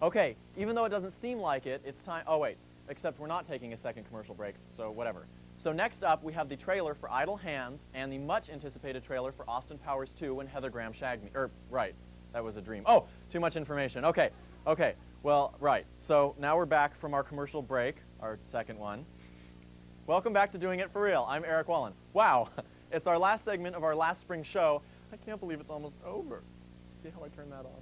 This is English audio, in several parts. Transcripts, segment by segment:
Okay, even though it doesn't seem like it, it's time. Oh, wait. Except we're not taking a second commercial break, so whatever. So next up, we have the trailer for Idle Hands and the much-anticipated trailer for Austin Powers 2 When Heather Graham Shagged Me. Right. That was a dream. Oh, too much information. Okay. Well, right. So now we're back from our commercial break, our second one. Welcome back to Doing It For Real. I'm Eric Wallen. Wow. It's our last segment of our last spring show. I can't believe it's almost over. See how I turn that on?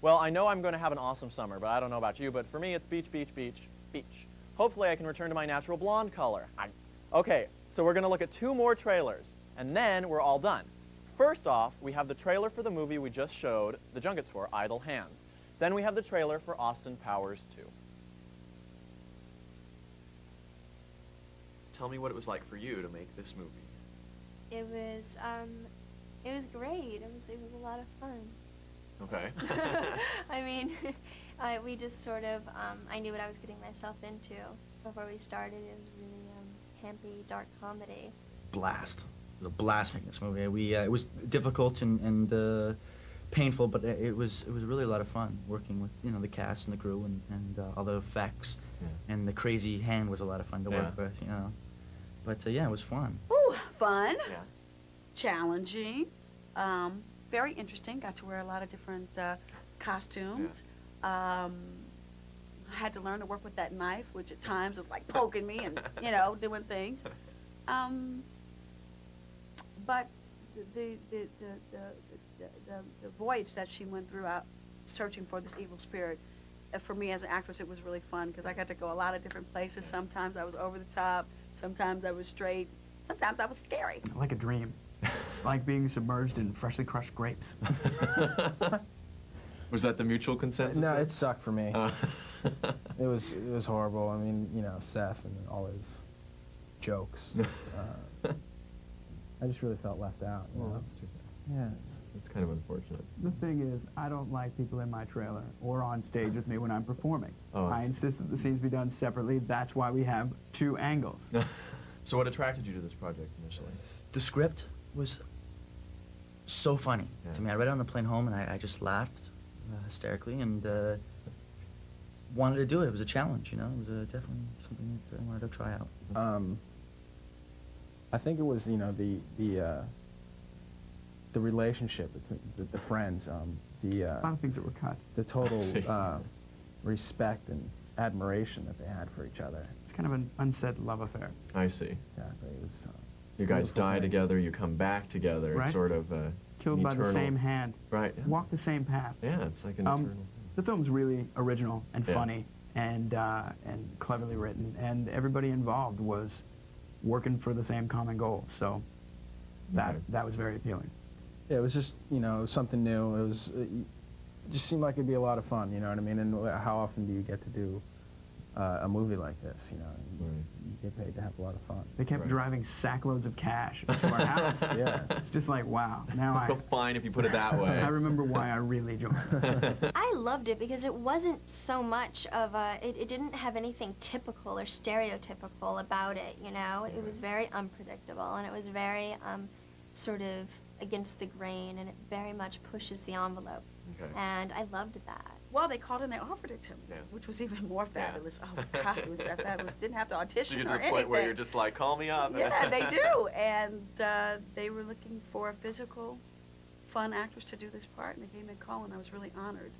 Well, I know I'm going to have an awesome summer, but I don't know about you, but for me it's beach, beach, beach, beach. Hopefully I can return to my natural blonde color. Okay, so we're going to look at 2 more trailers, and then we're all done. First off, we have the trailer for the movie we just showed the junkets for, Idle Hands. Then we have the trailer for Austin Powers 2. Tell me what it was like for you to make this movie. It was great. It was a lot of fun. Okay. I mean, we just sort of, I knew what I was getting myself into before we started. It was really campy, dark comedy. Blast. It was a blast making this movie. It was difficult and painful, but it was really a lot of fun working with the cast and the crew and all the effects. Yeah. And the crazy hand was a lot of fun to work with, But yeah, it was fun. Ooh, fun. Yeah. Challenging. Very interesting. Got to wear a lot of different costumes. Yeah. I had to learn to work with that knife, which at times was like poking me and doing things. But the voyage that she went through out searching for this evil spirit, for me as an actress, it was really fun because I got to go a lot of different places. Sometimes I was over the top, sometimes I was straight, sometimes I was scary. Like a dream. Like being submerged in freshly crushed grapes. Was that the mutual consensus? No, it sucked for me. It was horrible. I mean, Seth and all his jokes. I just really felt left out. Well, that's too bad. Yeah, it's kind of unfortunate. The thing is, I don't like people in my trailer or on stage with me when I'm performing. Oh, I insist that the scenes be done separately. That's why we have 2 angles. So what attracted you to this project initially? The script was so funny to me. I read it on the plane home, and I just laughed hysterically and wanted to do it. It was a challenge, It was definitely something that I wanted to try out. I think it was, the relationship between the friends, A lot of things that were cut. the total respect and admiration that they had for each other. It's kind of an unsaid love affair. I see. Exactly. It was. You guys die together, you come back together. Right. It's sort of Killed by the same hand. Right. Yeah. Walk the same path. Yeah, it's like an eternal thing. The film's really original and funny and cleverly written, and everybody involved was working for the same common goal. So that was very appealing. Yeah, it was just something new. It just seemed like it'd be a lot of fun. You know what I mean? And how often do you get to do a movie like this? You get paid to have a lot of fun. They kept driving sackloads of cash to our house. Yeah. It's just like, wow. Now I feel fine if you put it that way. I remember why I really joined. I loved it because it wasn't so much of it didn't have anything typical or stereotypical about it, It was very unpredictable, and it was very sort of against the grain, and it very much pushes the envelope. Okay. And I loved that. Well, they called and they offered it to me, which was even more fabulous. Oh my God, didn't have to audition You get or to the point anything. where you're just like, call me up. Yeah, they do. And they were looking for a physical, fun actress to do this part, and they gave me a call, and I was really honored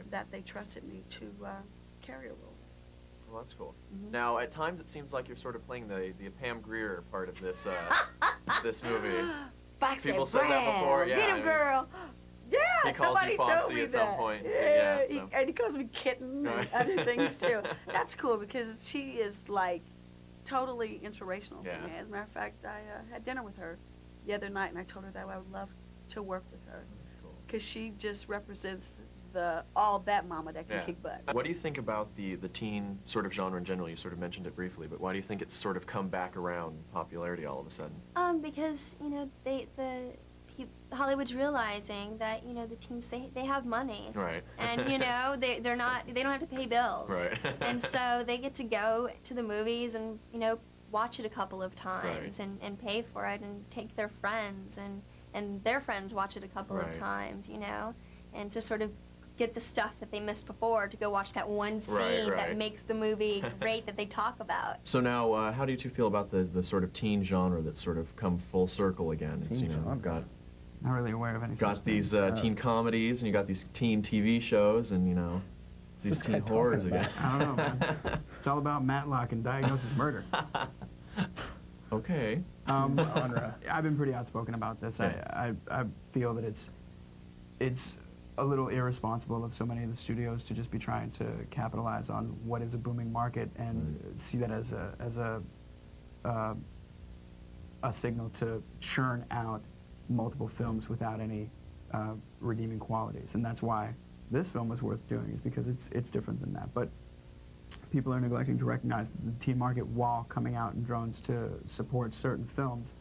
that they trusted me to carry a role. Well, that's cool. Now, at times it seems like you're sort of playing the Pam Grier part of this this movie. Foxy People said that before. Yeah, Get him, girl. Yeah, he calls somebody you told Foxy me at that. some point. Yeah, so. and he calls me kitten and other things too. That's cool because she is like totally inspirational for me. As a matter of fact, I had dinner with her the other night, and I told her that I would love to work with her because she just represents all that mama that can kick butt. What do you think about the teen sort of genre in general? You sort of mentioned it briefly, but why do you think it's sort of come back around in popularity all of a sudden? Because Hollywood's realizing that the teens they have money, right? And they don't have to pay bills, right? And so they get to go to the movies and watch it a couple of times and pay for it and take their friends and their friends watch it a couple of times, and to sort of get the stuff that they missed before to go watch that one scene Right. that makes the movie great that they talk about. So now, how do you two feel about the sort of teen genre that's sort of come full circle again? It's, Teen you know, genre? got Not really aware of any. got such these thing. teen comedies, and you got these teen TV shows, and you know, these What's this guy teen horrors talking again. I don't know, man. It's all about Matlock and Diagnosis Murder. Okay. Genre. I've been pretty outspoken about this. Yeah. I feel that it's a little irresponsible of so many of the studios to just be trying to capitalize on what is a booming market and see that as a signal to churn out multiple films without any redeeming qualities. And that's why this film was worth doing, is because it's different than that. But people are neglecting to recognize that the teen market, while coming out in drones to support certain films,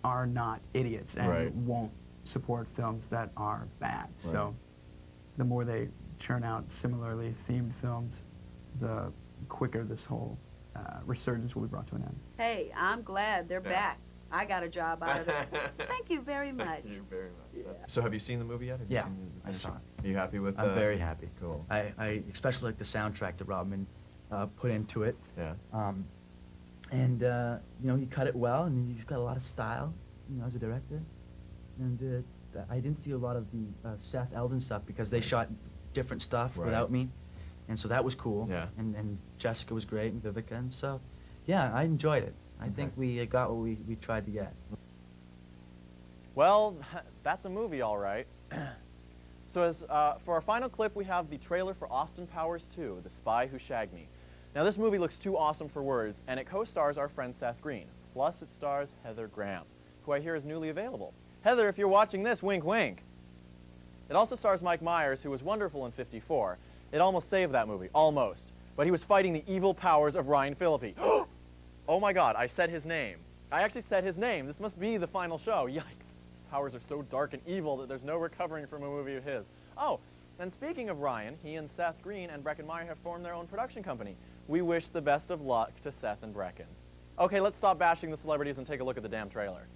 are not idiots and Right. won't support films that are bad. So the more they churn out similarly themed films, the quicker this whole resurgence will be brought to an end. Hey, I'm glad they're Yeah. back. I got a job out of it. Thank you very much. Thank you very much. Yeah. So have you seen the movie yet? Have you Yeah, seen the I saw finished- Are you happy with? I'm very happy. Cool. I especially like the soundtrack that Robin put into it. Yeah. And you know, he cut it well, and he's got a lot of style, you know, as a director. And I didn't see a lot of the Seth Eldon stuff because they shot different stuff Right. without me, and so that was cool. Yeah. And Jessica was great, and Vivica, and so yeah, I enjoyed it. I think we got what we tried to get. Well, that's a movie, all right. So as for our final clip, we have the trailer for Austin Powers 2, The Spy Who Shagged Me. Now, this movie looks too awesome for words, and it co-stars our friend Seth Green. Plus, it stars Heather Graham, who I hear is newly available. Heather, if you're watching this, wink, wink. It also stars Mike Myers, who was wonderful in 54. It almost saved that movie, almost. But he was fighting the evil powers of Ryan Phillippe. Oh my God, I said his name. I actually said his name. This must be the final show. Yikes. His powers are so dark and evil that there's no recovering from a movie of his. Oh, and speaking of Ryan, he and Seth Green and Brecken Meyer have formed their own production company. We wish the best of luck to Seth and Brecken. Okay, let's stop bashing the celebrities and take a look at the damn trailer.